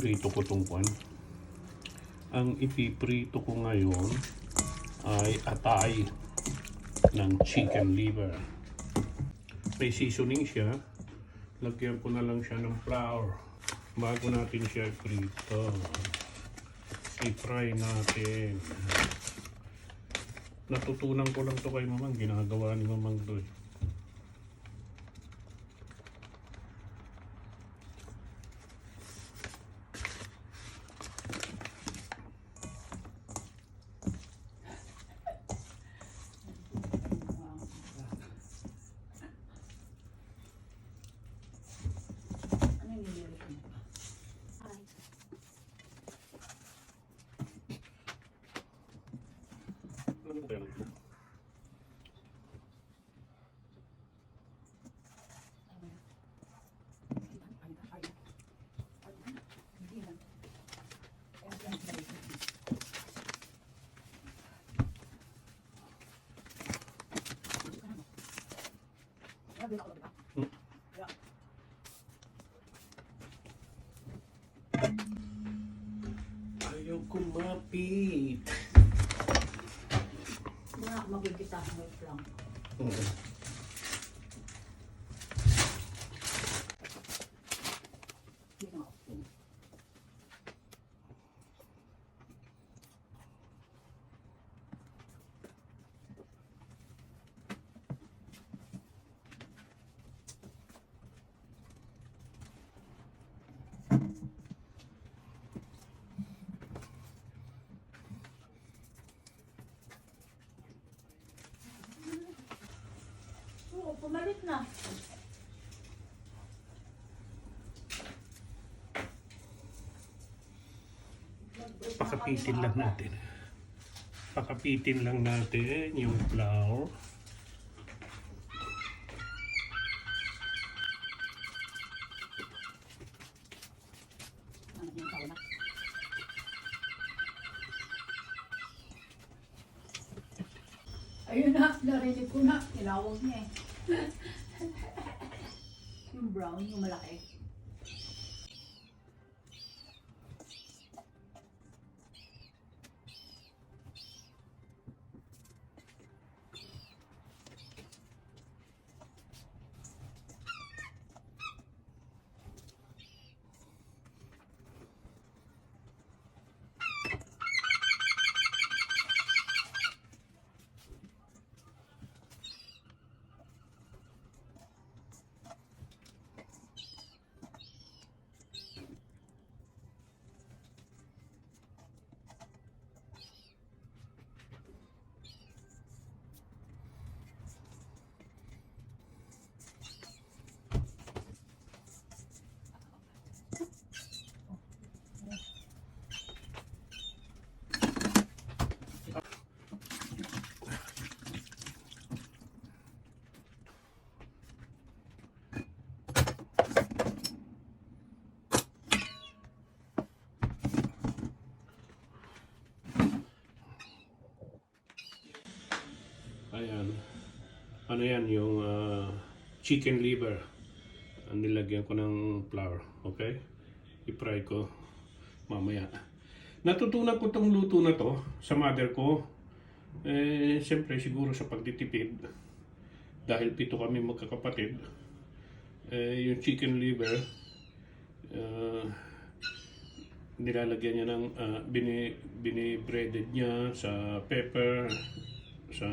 ipiprito ko tong kwan. Ang ipiprito ko ngayon ay atay ng chicken liver. May seasoning siya. Lagyan ko na lang siya ng flour bago natin siya prito. I-fry natin. Natutunan ko lang to kay Mamang. Ginagawa ni Mamang to eh. Ayaw kumapit. Mga magigita mo lang. Pumalit na. Pakapitin lang natin. Pakapitin lang natin yung flour. Ayun na, narinig ko na. Tinawag niya eh. Yung brown, yung malaki. Ayan. Ano yan? Yung chicken liver. Nilagyan ko ng flour. Okay? I-fry ko mamaya. Natutunan ko tong luto na to sa mother ko. Siyempre siguro sa pagtitipid. Dahil 7 kami magkakapatid. Yung chicken liver, nilalagyan niya ng binibreaded niya sa pepper, sa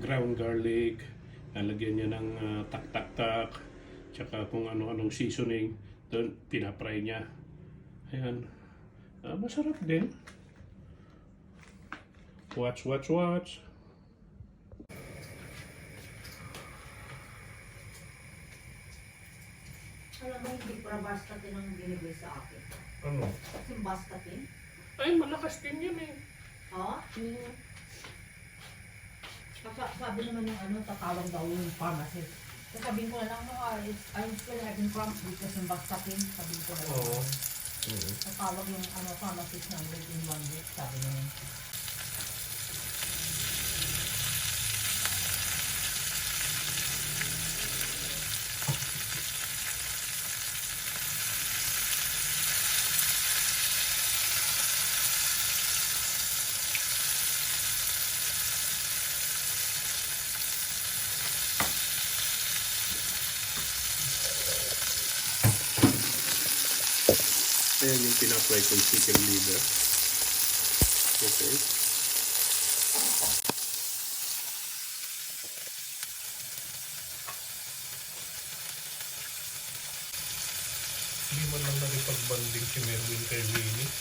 ground garlic, nalagyan niya ng tak-tak-tak, tsaka kung ano-anong seasoning, doon pinapray niya. Ayan. Masarap din. Watch. Alam mo, hindi para bastatin ang binigay sa akin. Ano? Yung bastatin? Ay, malakas din yan eh. Ha? Sabi naman yung ano, tatawag daw yung pharmacist. Sabihin ko na lang, no, I'm still having problems because yung bastatin. Sabihin ko na lang. Oo. Tatawag yung ano, pharmacist na within 1 week. Sabi niya. Ayan yung pinapry kong chicken liver. Okay. Hindi man lang nakipag-banding si Merwin kay Winnie.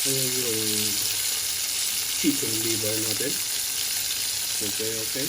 Ayan yung chicken liver natin. Okay, okay.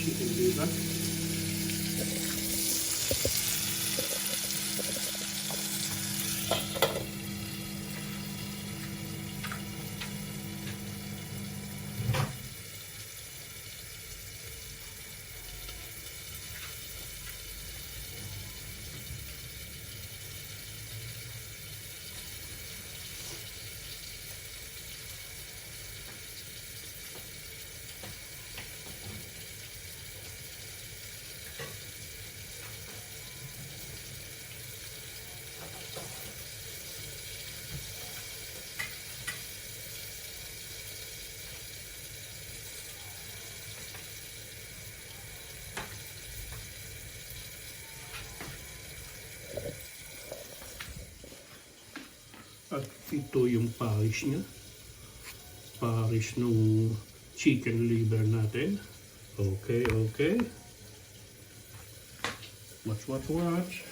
Chicken liver. At ito yung parish niya. Parish ng chicken liver natin. Okay, okay. Watch, watch, watch.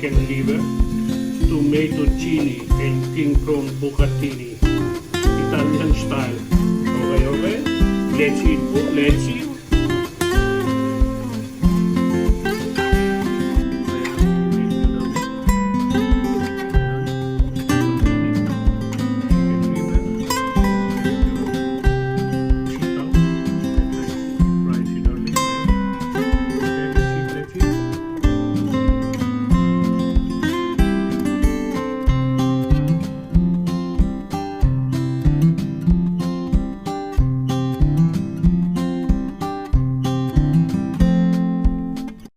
chicken liver, tomato chili, and king prawn bucatini. Italian style. Okay, okay? Let's eat po. Let's eat.